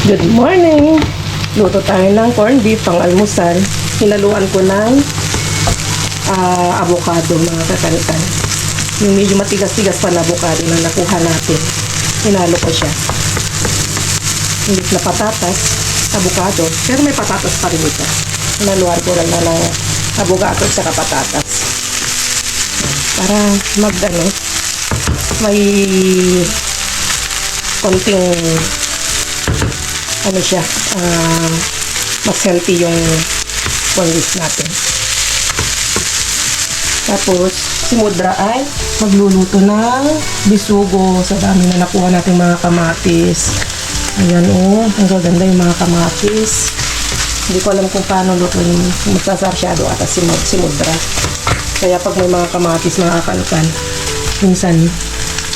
Good morning! Luto tayo ng corned beef pang almusal. Hinaluan ko ng avocado, mga kakalkan. Yung medyo matigas-tigas pa na avocado na nakuha natin. Hinalo ko siya. Hindi na patatas, avocado. Pero may patatas pa rin ito. Hinaluan ko lang na ng avocado at saka patatas. Para may konting mas healthy yung corned beef natin. Tapos si Mudra ay magluluto ng bisugo sa dami na nakuha natin mga kamatis. Ayan ang gaganda yung mga kamatis. Hindi ko alam kung paano lutuin, magsasarsyado ata si Mudra. Kaya pag may mga kamatis mga kalkan, minsan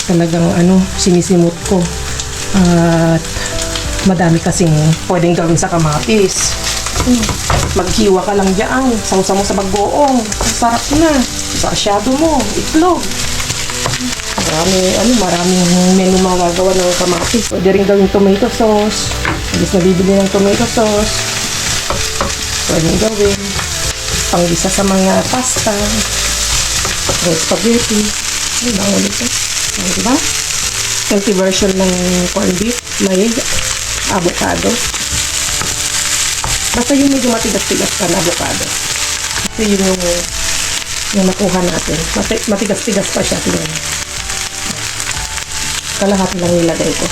talagang sinisimot ko. At madami kasing pwedeng gawin sa kamatis. Maghiwa ka lang dyan, sausa mo sa bagoong, sarap na. Sarsyado mo, itlog. Maraming menu magagawa ng kamatis. Pwede rin gawin tomato sauce. Alis na bibili ng tomato sauce. Pwede gawin panggisa sa mga pasta, spaghetti. Diba? Healthy version ng corned beef, may avocado. Basta yung medyo matigas-tigas pa na avocado. Kasi yun yung nakuha natin. Matigas-tigas pa siya. Tingnan. Kalahati lang nilagay ko.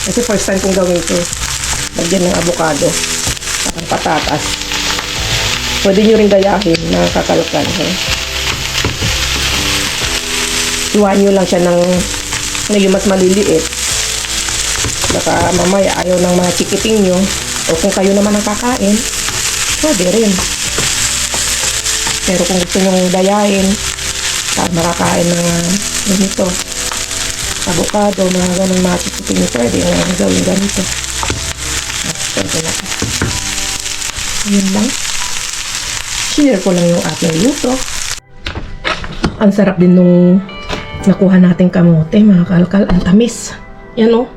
Kasi first time kong gawin ito. Lagyan ng avocado. Parang patatas. Pwede nyo rin gayahin na kakalkan. Iwan nyo lang siya ng medyo mas maliliit. Baka mamaya ayaw ng mga chikiting nyo. O kung kayo naman ang kakain, pwede rin. Pero kung gusto nyo dayain, makakain ng ganito, avocado, mga ganun mga chikiting nyo, pwede nga gawin ganito. Pwede na. Ayan lang. Share ko lang yung ating luto. Ang sarap din nung nakuha nating kamote, mga kalkal. Ang tamis. Yan o.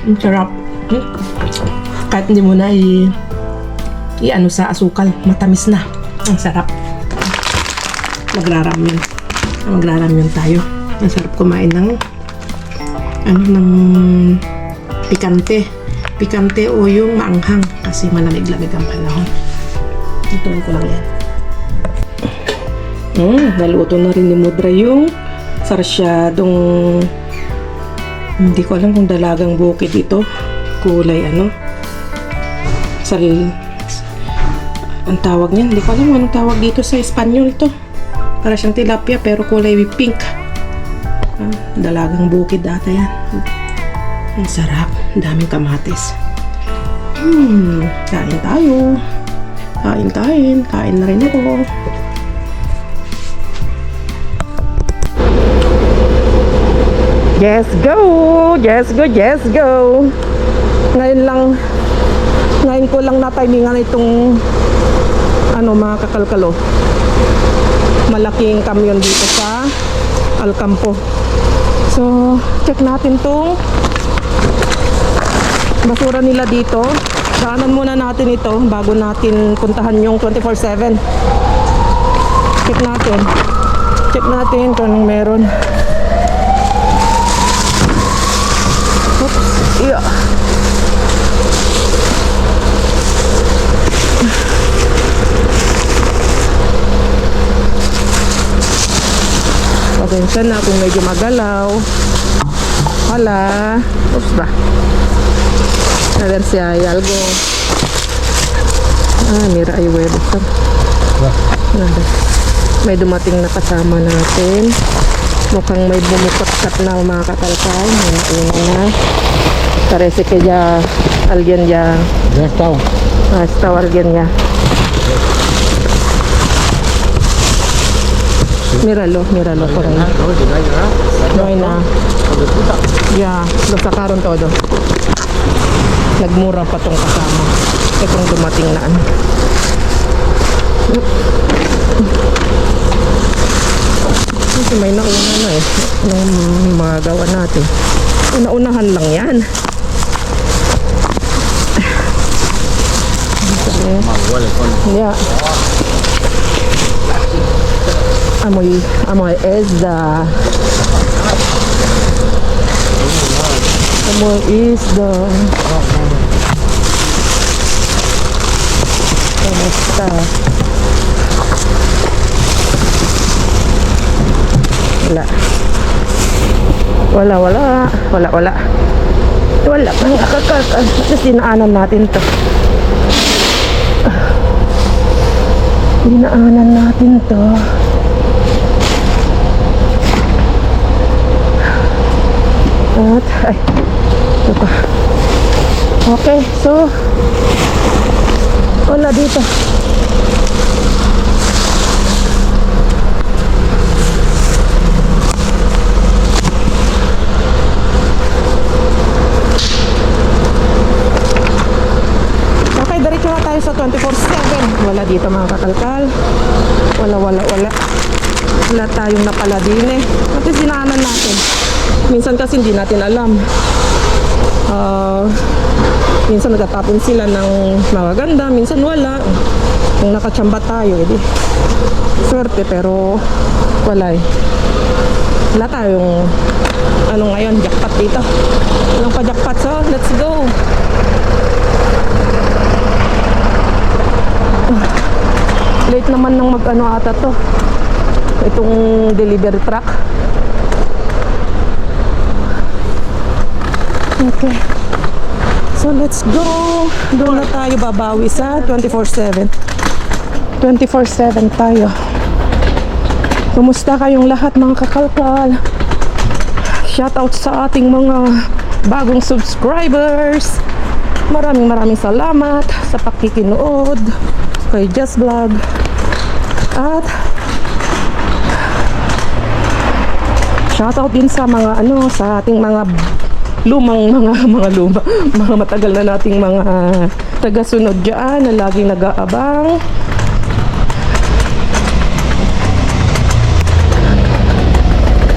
Ang sarap. Kahit hindi mo na i-ano sa asukal, matamis na. Ang sarap. Magraramyun tayo. Ang sarap kumain ng ng pikante. Pikante o yung maanghang kasi malamig-lamig ang panahon. Ituloy ko lang yan. Naluto na rin ni Mudra yung sarsyadong, hindi ko alam kung dalagang bukid ito, kulay ang tawag niyan, hindi ko alam anong tawag dito sa Espanyol to. Para siyang tilapia pero kulay pink. Dalagang bukid ata yan. Ang sarap, ang daming kamatis. Kain tayo. Kain na rin ako. Yes, go! Ngayon ko lang na-timingan itong mga kakalkalo. Malaking kamyon dito sa Alcampo. So, check natin tong basura nila dito. Daanan muna natin ito bago natin puntahan yung 24/7. Check natin kung anong meron. Yeah. Pasensya na kung medyo magalaw. Hala. Oops ba? A ver si hay algo. Mira, hay huevos. May dumating na kasama natin. Mukhang may bumukat-kat na mga kakalkal. Parece que ya alguien ya ha estado alguien ya. Míralo por ahí. No hay nada. Ya, lo sacaron todo. Nagmura pa tong kasama. Itong dumating na Kasi may nauna na eh. Nung mga gawa natin. Una-unahan lang yan. Yeah. Amoy isda. Amoy isda. Kamusta? Wala. Just dinaanan natin to. At, ito pa. Okay, so, wala dito. Okay, diretso na tayo sa 24/7. Wala dito mga kakalkal. Wala tayong napala din eh. At least dinaanan natin. Minsan kasi hindi natin alam. Minsan nagtatapon sila ng magaganda, minsan wala. Kung nakatsamba tayo, edi swerte, pero wala eh. Wala tayong ngayon, jackpot dito. Walang pa jackpot, so let's go. Late naman ng ata to. Itong delivery truck. Okay. So let's go. Doon na tayo babawi sa 24/7. 24/7 tayo. Kumusta kayong lahat mga kakalkal? Shoutout sa ating mga bagong subscribers. Maraming salamat sa pakikinood kay Just Vlog. At shoutout din sa mga sa ating mga mga matagal na nating mga tagasunod dyan na laging nag-aabang.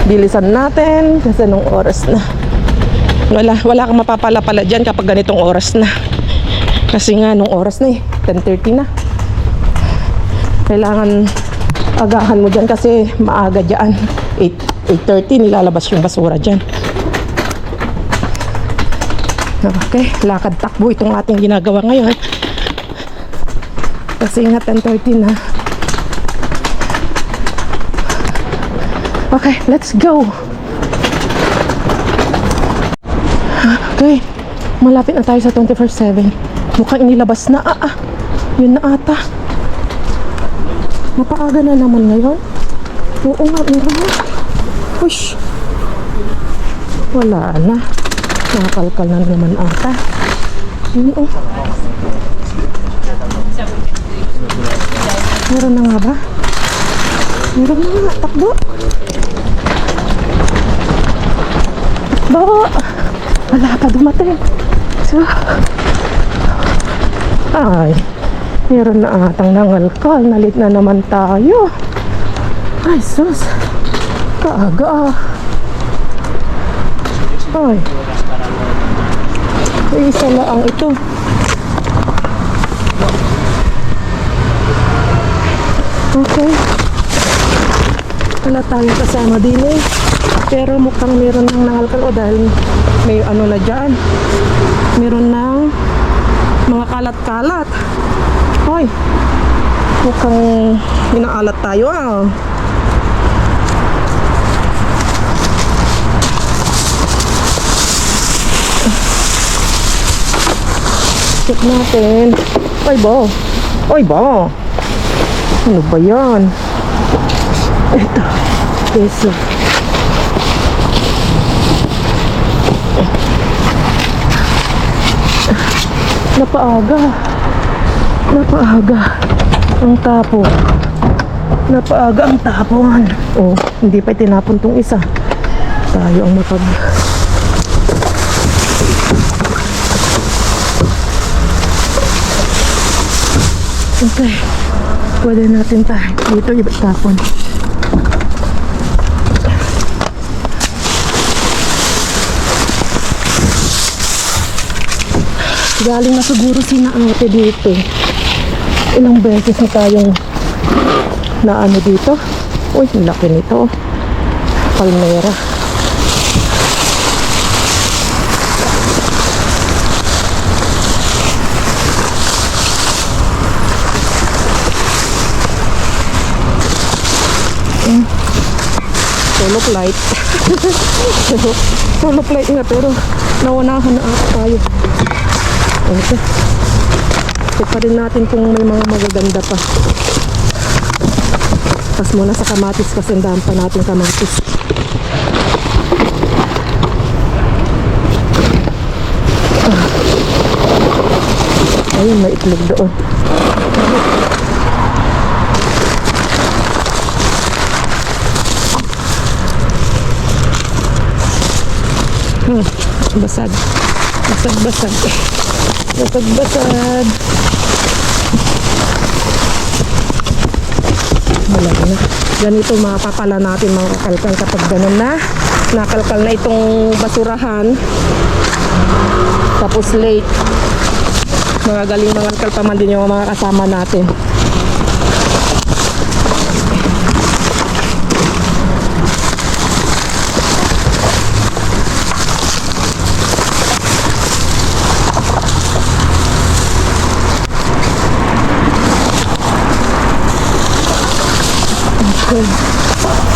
Bilisan natin kasi nung oras na. Wala kang mapapala-pala dyan kapag ganitong oras na. Kasi nga nung oras na 10:30 na. Kailangan agahan mo dyan kasi maaga dyan. 8:30 nilalabas yung basura dyan. Okay, lakad takbo itong ating ginagawa ngayon. Kasi nga 10:30 na. Okay, let's go. Okay, malapit na tayo sa 24/7. Mukhang inilabas na. Yun na ata. Mapaaga na naman ngayon. Oo nga, meron na. Push. Wala na. Nakakalkal na naman ata. Meron na nga ba? Meron na nga. Takbo. Wala pa dumating. So, meron na atang nangalkal. Nalit na naman tayo. Ay, sus. Kaaga. Isa lang ito. Okay. Wala tayong kasama din eh. Pero mukhang meron ng nangalkal dahil may na dyan. Meron ng mga kalat-kalat. Hoy. Mukhang inaalat tayo Check natin. Oy ba? Ano ba yan? Ito. Peso. Napaaga ang tapon. Napaaga ang tapon. Hindi pa tinapon tong isa. Tayo ang Okay. Pwede natin dito itapon. Galing na siguro sina ate dito. Ilang beses na tayong na ano dito. Uy, ang laki nito. Palmera. Tulog light. Tulog light nga pero naunahan na ata tayo. Okay. Check pa rin natin kung may mga magaganda pa. Pas muna sa kamatis kasi ang dami pa natin kamatis. Ayun, may itlog doon. Basag. Basag-basag. Basag-basag. Wala na. Ganito mapapala natin mga kakalkal kapag ganun na. Nakalkal na itong basurahan. Tapos late. Mga galing mga kalkal pa man din yung mga kasama natin.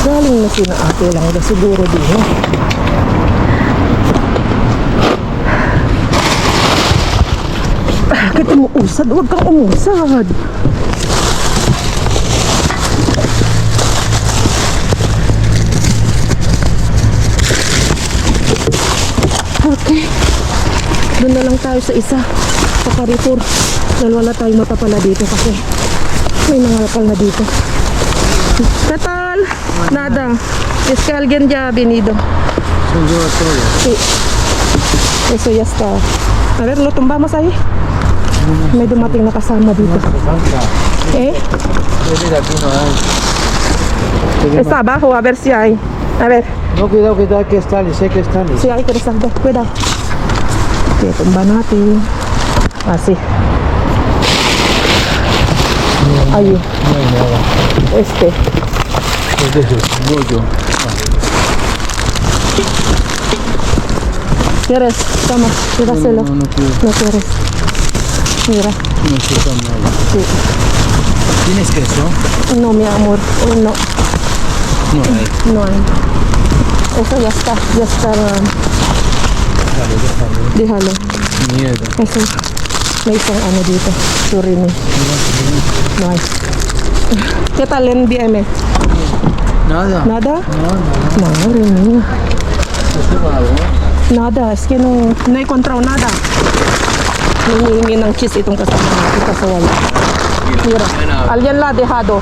Galing na sina ate lang na siguro din. Bakit umuusad? Huwag kang umusad. Okay. Doon na lang tayo sa isa. Sa Carrefour. Dahil wala tayong mapapala dito kasi may nangalakal na dito. ¿Qué tal? Nada. Es que alguien ya ha venido. Sí. Eso ya está. A ver, lo tumbamos ahí. May dumating na kasama dito. ¿Eh? Está abajo, a ver si hay. A ver. No, cuidado, cuidado, que está, sé que está. Sí, hay que resaltar. Cuidado. Okay, tumba natin. Así. Ahí. No hay nada. Este. Es de ese bollo. ¿Quieres? Toma, llévaselo. No quiero. No quieres. Mira. No está nada. Sí. ¿Tienes queso? No, mi amor. No. No hay. No hay. Eso ya está. Ya está. Déjalo, déjalo. Déjalo. Mierda. Eso. May isang ano dito. Surimi. No hay. ¿Qué tal en BM? Nada. ¿Nada? No, nada. Madre mía. ¿Eso va algo? Nada. Es que no he encontrado nada. Hinihingi ng cheese itong kasama natin kasi wala. Mira. Alguien la ha dejado.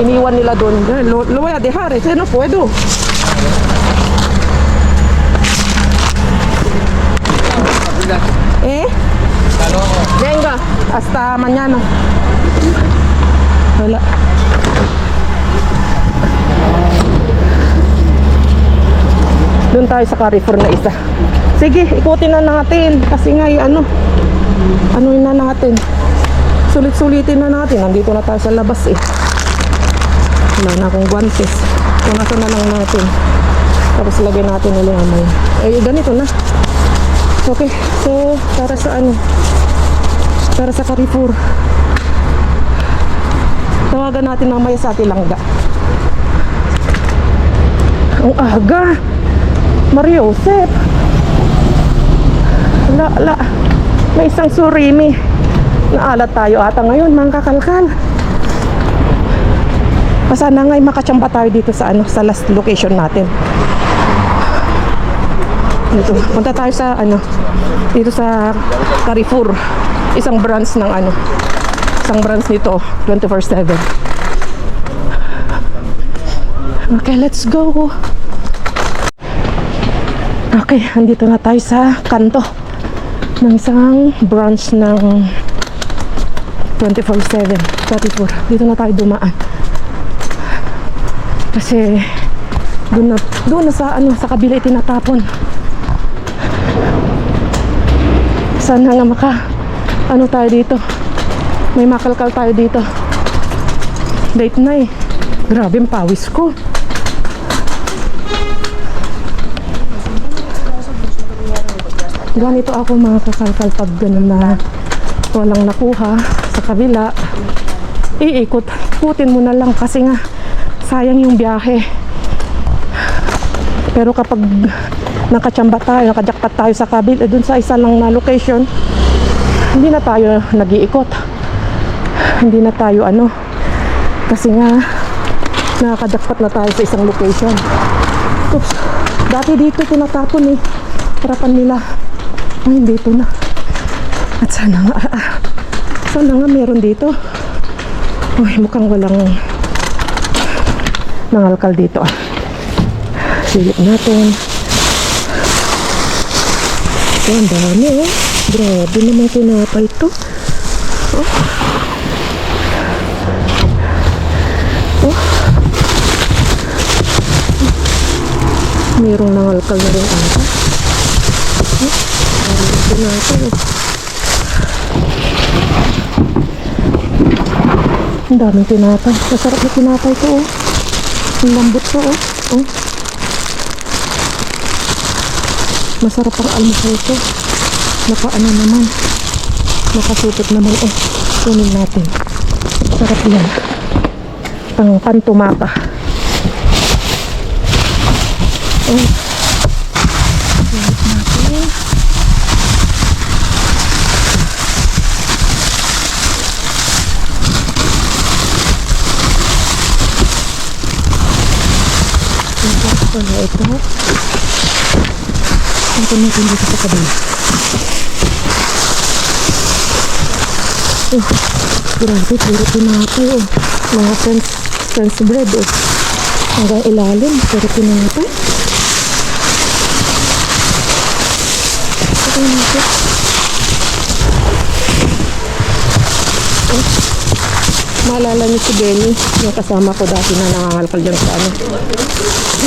Iniwan nila doon. Lo voy a dejar. Ese no puedo. ¿Eh? Venga, hasta mañana. Wala. Doon tayo sa Carrefour na isa. Sige, ikutin na natin. Kasi nga ano na natin. Sulit-sulitin na natin. Nandito na tayo sa labas eh. Wala na akong guantes. Punasan na lang natin. Tapos lagay natin ulit amay. Eh, ganito na. Okay, so para sa ano? Para sa Carrefour. Tawagan natin mamaya sa Ate Langga. Ang aga. Maria Josep. Ala. May isang surimi. Naalat tayo ata ngayon, mga kakalkal. Sana nga'y makachamba tayo dito sa ano, sa last location natin. Dito, punta tayo sa ano, dito sa Carrefour. Isang branch ng ano, isang branch nito 24/7. Okay, let's go. Okay, andito na tayo sa kanto ng isang branch ng 24/7 Carrefour. Dito na tayo dumaan kasi doon na sa ano, sa kabila itinatapon. Sana nga Ano tayo dito? May makalkal tayo dito. Date na eh. Grabe ang pawis ko. Ganito ako mga kakalkal pag ganun na walang nakuha sa kabila. Ikutin mo na lang kasi nga sayang yung biyahe. Pero kapag nakatsamba tayo, nakajakpat tayo sa kabila, dun sa isa lang na location, hindi na tayo nag-iikot. Hindi na tayo kasi nga nakakajakpat na tayo sa isang location. Oops, dati dito tinatapon eh. Harapan nila. Ay, dito na. At sana nga meron dito. Uy, mukhang walang nangalkal dito ah. Silip natin. Oh, ang dami oh. Grabe naman tinapay ito. Oh. Oh. Merong nangalkal na rin ata. Oh. Parang tinapay oh. Ang daming tinapay. Masarap na tinapay ito oh. Ang lambot to oh. Oh. Masarap ang almusal ito. Naman. Nakasupot naman oh. Kunin natin. Sarap yan. Pang pantumata. Oh. Kunin natin. Wala ito. Ang natin dito sa kabila. Oh, grabe, puro tinapay oh. Mga French bread oh. Hanggang ilalim, puro tinapay. Ito natin. Oh. Maalala niyo si Benny, yung kasama ko dati na nangangalkal dyan sa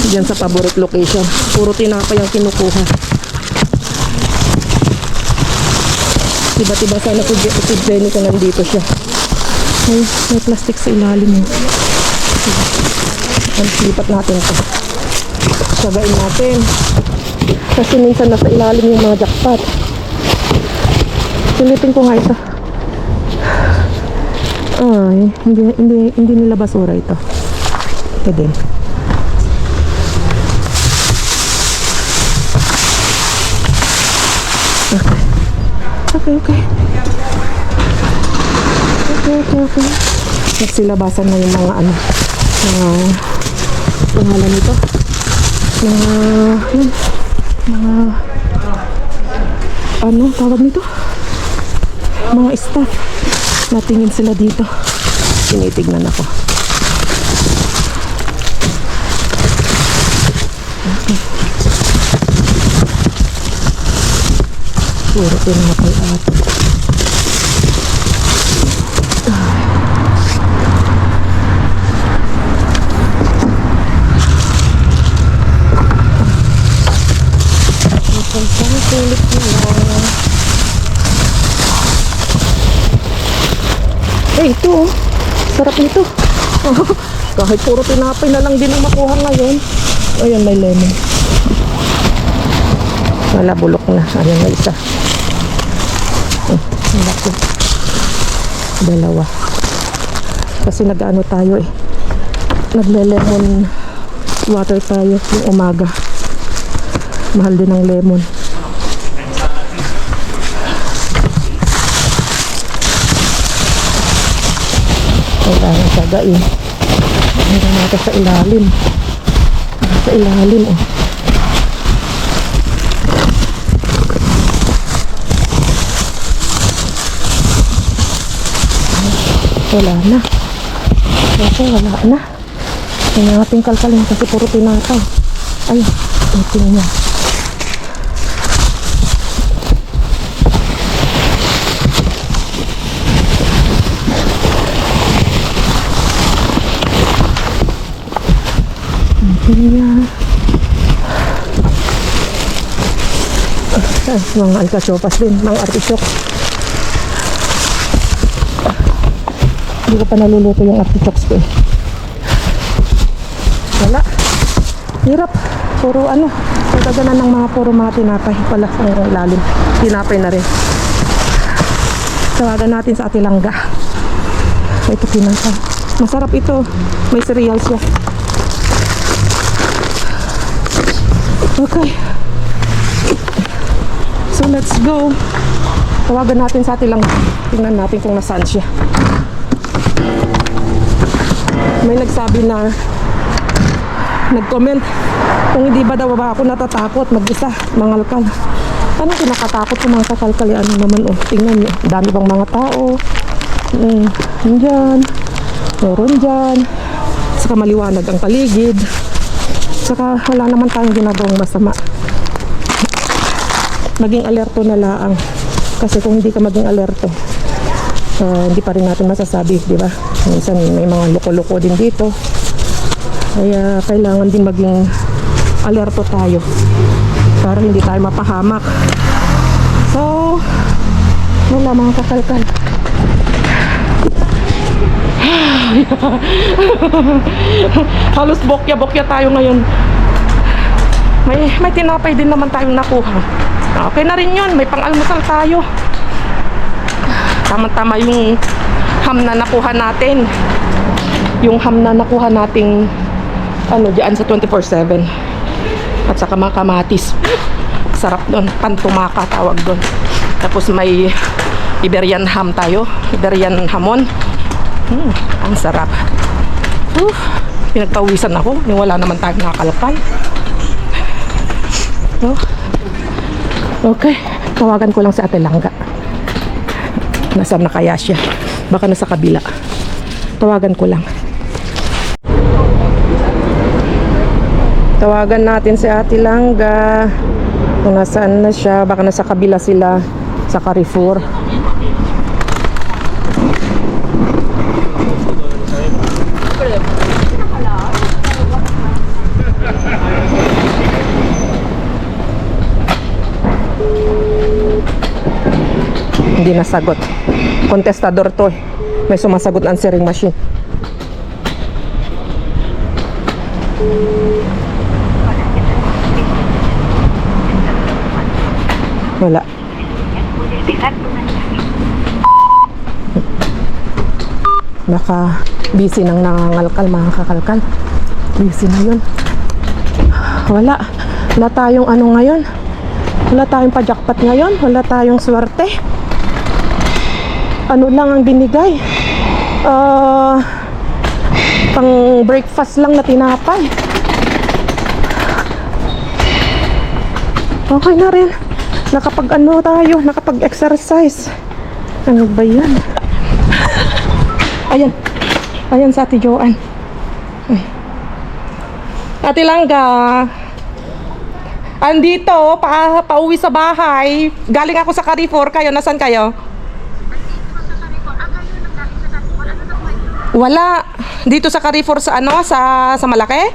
dyan sa favorite location. Puro tinapay ang kinukuha. Tiba-tiba sana si Benny kung nandito siya. Ay, may plastic sa ilalim. Lipat natin ito. Sagain natin. Kasi minsan nasa ilalim yung mga jackpot. Silipin ko nga ito. Ay, hindi nila basura ito. Ito din. Okay. Nagsilabasan na yung mga pangalan nito. Tawag nito? Mga staff. Natingin sila dito. Tinitignan ako. Okay. Puro tinapay ata. Isang sulit nila. Ito oh. Sarap nito. Kahit puro tinapay na lang din ang makuha ngayon. Ayan, may lemon. Wala, bulok na. Ayan, may isa. Malaki. Dalawa. Kasi nag-ano tayo eh. Nagle-lemon water tayo yung umaga. Mahal din ang lemon. Kailangan sagain. Hanggang natin sa ilalim. Sa ilalim oh. Wala na. Kasi wala na. Kaya natin kalkalin kasi puro tinapay. Ay, ito niya. Mga alcachopas din, mga artichoke. Hindi ko pa naluluto yung artichokes ko eh. Wala. Hirap. Puro ano. Nagaganan ng puro mga tinapay. Wala sa ilalim. Tinapay na rin. Tawagan natin sa Ate Langga. Ito pinatay. Masarap ito. May cereal siya. Okay. So let's go. Tawagan natin sa Ate Langga. Tingnan natin kung nasaan siya. May nagsabi na nag-comment kung hindi ba daw ba ako natatakot mag-isa, mangalkal. Anong kinakatakot ko mga kakalkali? Ano naman oh, tingnan nyo. Dami bang mga tao. Nandyan. Meron dyan. Saka maliwanag ang paligid. Saka wala naman tayong ginagawang masama. Maging alerto na laang. Kasi kung hindi ka maging alerto, hindi pa rin natin masasabi, di ba? Minsan may mga loko-loko din dito. Kaya kailangan din maging alerto tayo para hindi tayo mapahamak. So, wala mga kakalkal. Halos bokya-bokya tayo ngayon. May tinapay din naman tayong nakuha. Okay na rin yun, may pang-almusal tayo. Tama-tama yung ham na nakuha natin. Yung ham na nakuha nating dyan sa 24/7. At saka mga kamatis. Sarap doon, pantumaka tawag doon. Tapos may Iberian ham tayo, Iberian hamon. Ang sarap. Pinagpawisan ako, yung wala naman tayong nakakalpal. Okay, tawagan ko lang si Ate Langga. Nasaan na kaya siya? Baka nasa kabila. Tawagan ko lang. Tawagan natin si Ate Langga. Kung nasaan na siya, baka nasa kabila sila sa Carrefour. Hindi nasagot. Contestador to eh. May sumasagot na answering machine. Wala. Baka busy nang nangangalkal mga kakalkal. Busy na yun. Wala. Wala tayong ano ngayon. Wala tayong pa-jackpot ngayon. Wala tayong swerte. Ano lang ang binigay? Pang breakfast lang na tinapay. Okay na rin. Nakapag-exercise. Ano ba yan? Ayan. Ayan sa Ate Joanne. Ay. Ate Langga. Andito, pauwi sa bahay. Galing ako sa Carrefour. Kayo, nasan kayo? Wala. Dito sa Carrefour sa sa Malaki?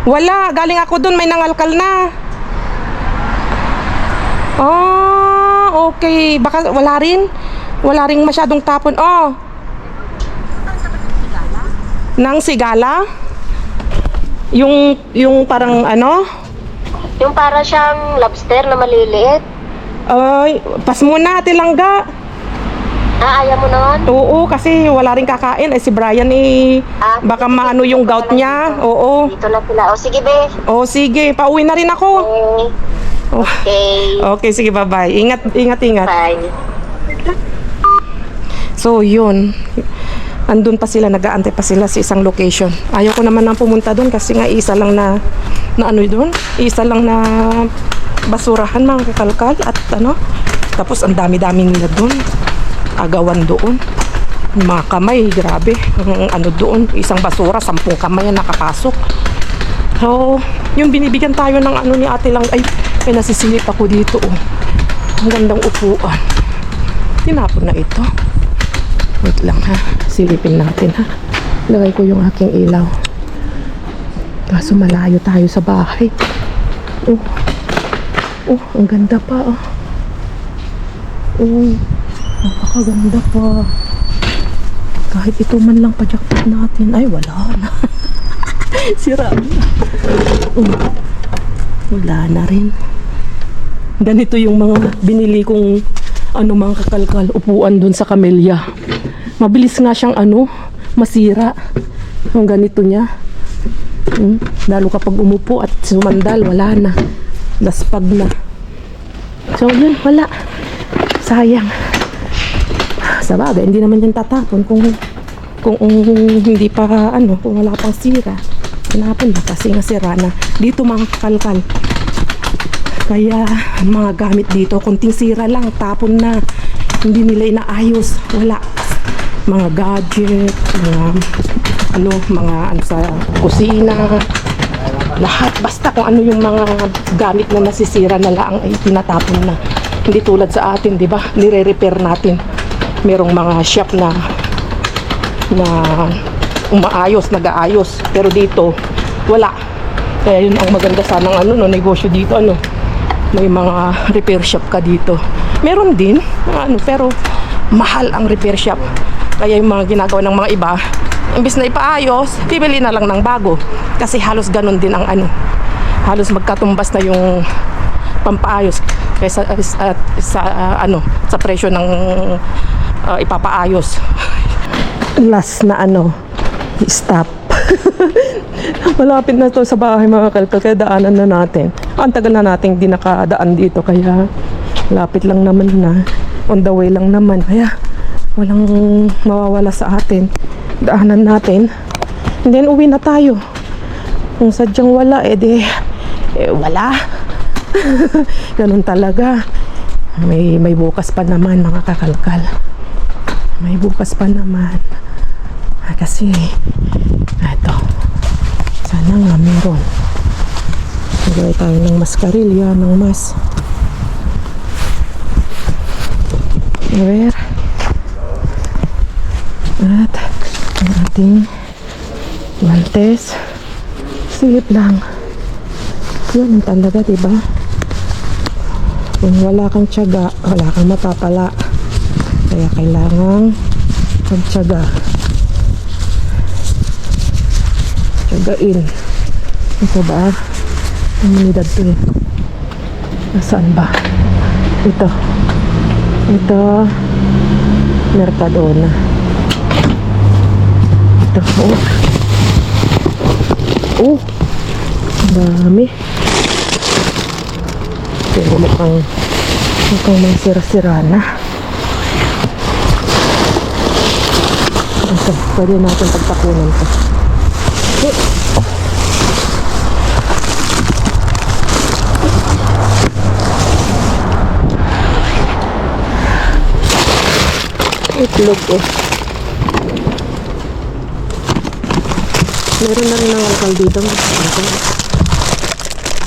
Wala. Galing ako dun. May nangalkal na. Oh, okay. Baka wala rin. Wala rin masyadong tapon. Oh. Nang Sigala? Yung parang Yung para siyang lobster na maliliit. Ay, pas muna Ate Langga. Ayaw mo naman? Oo, kasi wala rin kakain. Si Brian baka maano yung gout niya. Oo. Dito na sila. O sige, be. Oh, sige. Pauwi na rin ako. Okay. Okay, sige, bye-bye. Ingat. Bye. So, yun. Andun pa sila, nag-aantay pa sila sa isang location. Ayaw ko naman nang pumunta doon kasi nga isa lang na doon. Isa lang na basurahan, mga kakalkal. At tapos ang dami-dami nila doon. Agawan doon. Mga kamay, grabe. Doon, isang basura, 10 kamay na nakapasok. So, yung binibigyan tayo ng ni Ate Lang, ay nasisilip ako dito. Ang gandang upuan. Tinapon na ito. Wait lang ha. Silipin natin ha. Lagay ko yung aking ilaw. Kaso malayo tayo sa bahay. Ang ganda pa Napakaganda pa. Kahit ito man lang pa-jackpot natin. Ay, wala na. Sira na. Wala na rin. Ganito yung mga binili kong mga kakalkal, upuan dun sa Camellia. Mabilis nga siyang masira. Yung ganito niya. Lalo kapag umupo at sumandal, wala na. Laspag na. So yun, wala. Sayang. Sa bagay, hindi naman yan tatapon kung hindi pa kung wala pang sira. Tinapon na kasi nga sira na. Dito mga kakalkal. Kaya mga gamit dito, konting sira lang, tapon na. Hindi nila inaayos. Wala. Mga gadget, mga sa kusina, lahat. Basta kung ano yung mga gamit na nasisira na lang ay tinatapon na. Hindi tulad sa atin, di ba? Nire-repair natin. Merong mga shop na umaayos, nag-aayos. Pero dito, wala. Kaya yun ang maganda sanang negosyo dito. May mga repair shop ka dito. Meron din, pero mahal ang repair shop. Kaya yung mga ginagawa ng mga iba, imbis na ipaayos, bibili na lang ng bago. Kasi halos ganun din ang halos magkatumbas na yung pampaayos kaysa sa presyo ng ipapaayos. Last na stop. Malapit na to sa bahay mga kalkal, kaya daanan na natin. Ang tagal na nating di nakadaan dito, kaya lapit lang naman na. On the way lang naman, kaya walang mawawala sa atin. Daanan natin. And then uwi na tayo. Kung sadyang wala, wala. Ganun talaga. May bukas pa naman mga kakalkal. May bukas pa naman. Kasi eto, sana nga meron. Magawin tayo ng mascarilya, ng mas. Where? At ang ating guantes. Silip lang. Yun talaga, diba? Kung wala kang tiyaga, wala kang mapapala. Kaya kailangan magtiyaga. Tiyagain. Ito ba? Umunidad to eh. Nasaan ba? Ito. Mercadona. Ito. Oh. Dami. Pero mukhang may sira-sira na. Ito. Pwede natin pagtakunan ito. Itlog meron na rin ang alkal dito.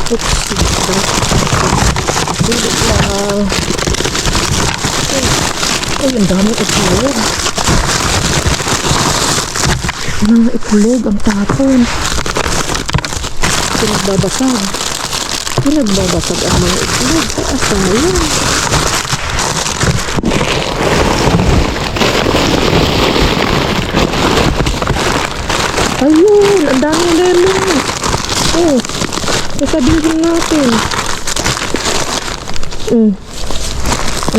Oops, dito. Ay, ang dami itlog. Mga itlog ang tapon. Pinagbabasag ang mga itlog. Sayang. Ayun, ang daming lemon. Oh, sasabihin natin.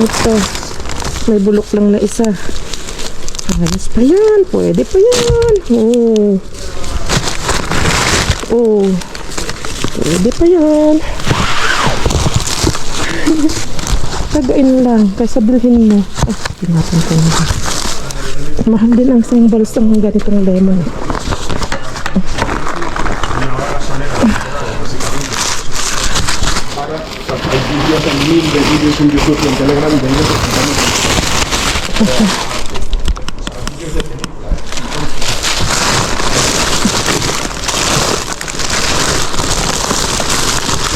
Ito, may bulok lang na isa. Ayos pa yan, pwede pa yan. Oh, pwede pa yan. Tagain lang, kaysa bilhin mo. Natin ko na. Mahal din ang isang balos ng ganitong lemon. Hay vídeos en vídeos en YouTube y en Telegram de ellos explicando.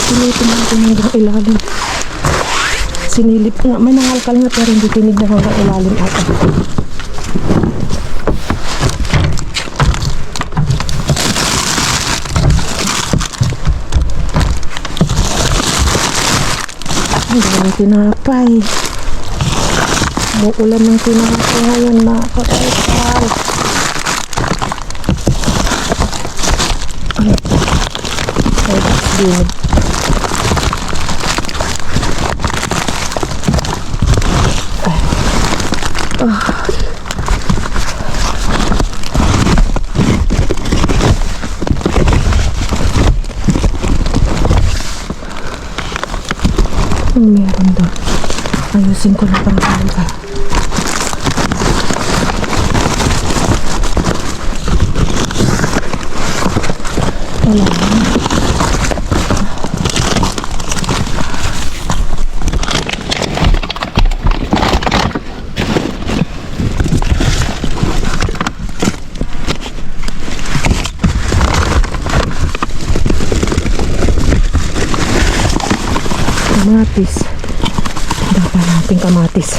Sinilip natin hanggang ilalim. Sinilip nga, may nangalkal nga pero hindi tinig na hanggang ilalim ata. Ang daming tinapay. Muulan ng pinaka ngayon mga kakalkal. Ay, dinig. Ang meron doon. Ayusin ko na pang talaga. Wala na. Kamatis. Dapat natin kamatis.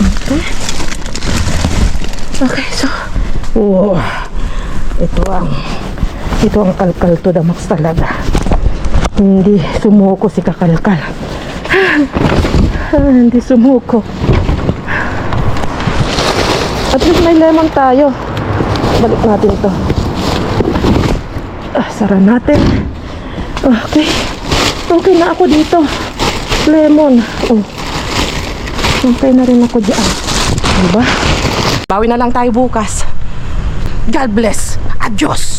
Okay. Okay, so wow. Ito ang kalkal to the max talaga. Hindi sumuko si kakalkal. Hindi sumuko. At least may lemon tayo. Balik natin ito. Sara natin. Okay. Okay na ako dito. Lemon. Oh. Okay na rin ako dyan. Diba? Bawi na lang tayo bukas. God bless. Adios.